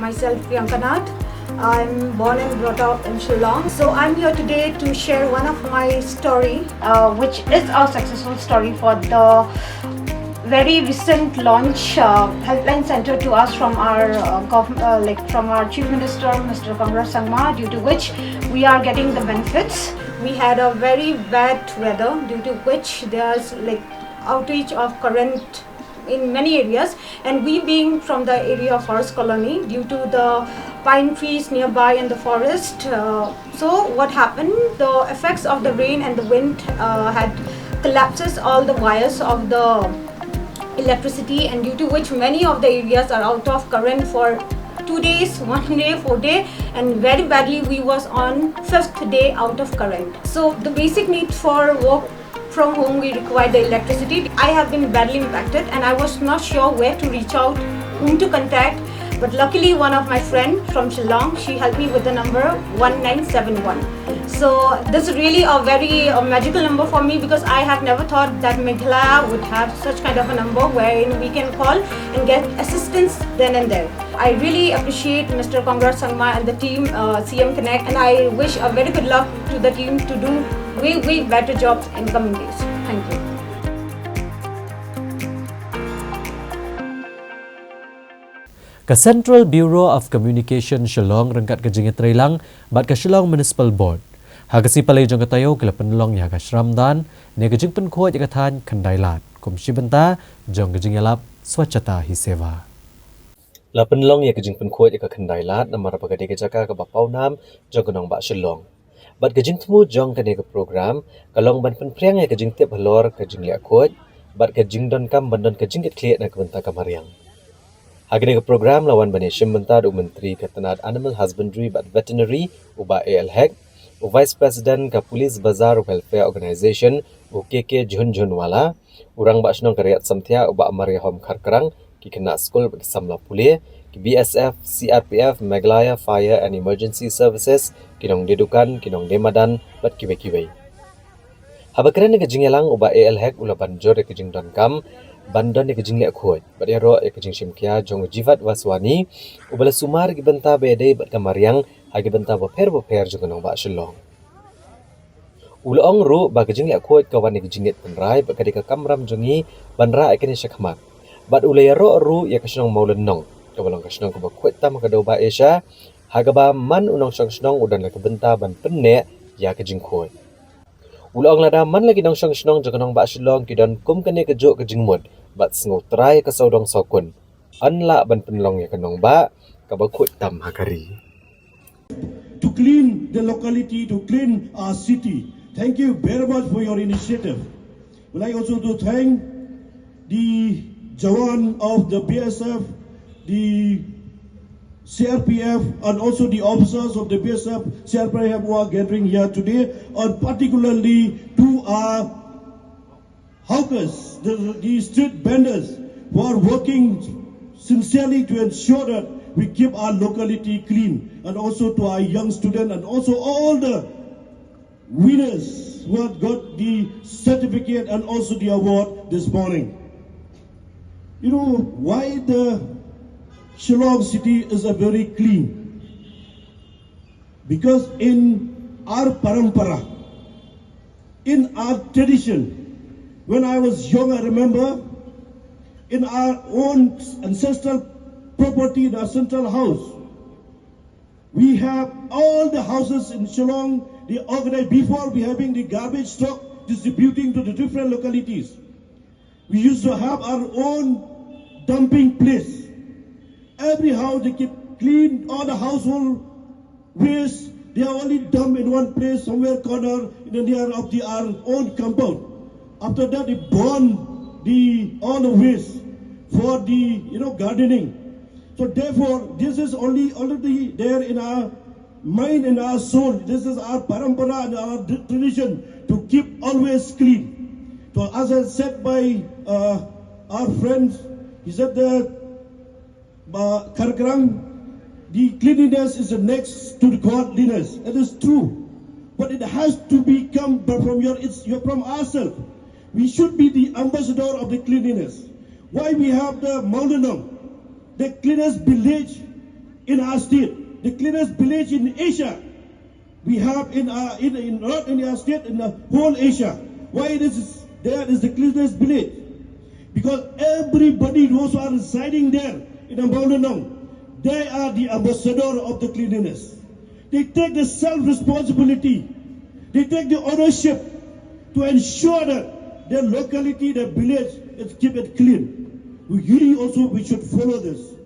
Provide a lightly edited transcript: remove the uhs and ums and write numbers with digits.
myself Priyanka. I'm born and brought up in Shillong. So I'm here today to share one of my story, which is our successful story for the very recent launch helpline center to us from our from our Chief Minister, Mr. Congrad Sangma, due to which we are getting the benefits. We had a very bad weather, due to which there's outage of current in many areas, and we being from the area of forest colony, due to the pine trees nearby in the forest, so what happened, the effects of the rain and the wind had collapses all the wires of the electricity, and due to which many of the areas are out of current for 2 days, 1 day, 4 days, and very badly we was on 5th day out of current. So the basic need for work from home, we require the electricity. I have been badly impacted and I was not sure where to reach out, whom to contact, but luckily one of my friend from Shillong, she helped me with the number 1971. So this is really a very magical number for me, because I have never thought that Meghalaya would have such kind of a number wherein we can call and get assistance then and there. I really appreciate Mr. Congrad Sangma and the team, CM Connect, and I wish a very good luck to the team to do way better jobs in coming days. Thank you. Ka Central Bureau of Communication Shillong rangkat ka jingitre lang bat ka Shillong Municipal Board. Hagasi palay jong katayo kila penlong ya ka Shramdaan ne ka Jingpynkhuid ya kathan Khyndailad. Iashimbynta jong ka jingalap swachata hi seva. La penlong ya ka Jingpynkhuid ya ka Khyndailad namara pagade ka jaka ka bapaw nam jong ka nong ba Shillong. Bat ka jingtmu jong ka ne ka program kalong ban penpriang ya ka jingtip halor ka Jingpynkhuid bat ka jingdon kam bandon ka jingit kliat na ka benta ka mariang. Hagini ka program lawan bani Iashimbynta du Menteri Ketenad Animal Husbandry but Veterinary uba ALHEC, u Vice President ka Police Bazar Welfare Organization u KK Junjunwala, urang ba asnong karyat samtia uba Amaria Home Karkarang ki kena school bagi samla pulie, ki BSF, CRPF, Meghalaya Fire and Emergency Services, kinong dedukan, kinong demadan, bat kiwe-kiwe. Habakran ka jingelang uba ALHEC ula banjor ka jingdon kam, bandon ka Jingpynkhuid, bat yaro ka jingshimkia jong jivat waswani, ubala sumar ki benta bede bat kamariang, hagi benta boper jong nong ba Shillong. Ulaong ru ba ka Jingpynkhuid kawan ka jingit penrai bat kadika kamram jongi banra ikani syakmat. Bat ulayaro ru ya kasyong maulenong, kawalang kasyong kabakwit tam ka daw ba Asia, hagaba man unong syong udan la ka benta ban penne ya ka Jingpynkhuid. Ulaong lada man lagi nong syong jong nong ba Shillong kidan kum kani ka jo ka jingmud, bat ngutray ka saudong sokun. Anla ban penlong ya kanong ba kabakwit tam hakari. To clean the locality, to clean our city. Thank you very much for your initiative. Would like also to thank the Jawan of the BSF, the CRPF, and also the officers of the BSF, CRPF who are gathering here today, and particularly to our hawkers, the street vendors who are working sincerely to ensure that we keep our locality clean, and also to our young students, and also all the winners who have got the certificate and also the award this morning. You know why the Shillong city is a very clean? Because in our parampara, in our tradition, when I was young, I remember in our own ancestral property, in our central house, we have all the houses in Shillong, they organized before we having the garbage truck distributing to the different localities. We used to have our own dumping place. Every house they keep clean, all the household waste, they are only dumped in one place, somewhere corner in the near of our own compound. After that, they burn all the waste for the gardening. So therefore, this is already there in our mind and our soul. This is our parampara and our tradition to keep always clean. So as I said by our friends, he said that Karkarang, the cleanliness is the next to the godliness. It is true, but it has to become from from ourselves. We should be the ambassador of the cleanliness. Why we have the Maulanam, the cleanest village in our state, the cleanest village in Asia. We have in our not in our state, in the whole Asia. Why it is there is the cleanest village? Because everybody those who are residing there in Ambaunanong, they are the ambassador of the cleanliness. They take the self-responsibility. They take the ownership to ensure that their locality, their village, is keep it clean. We should follow this.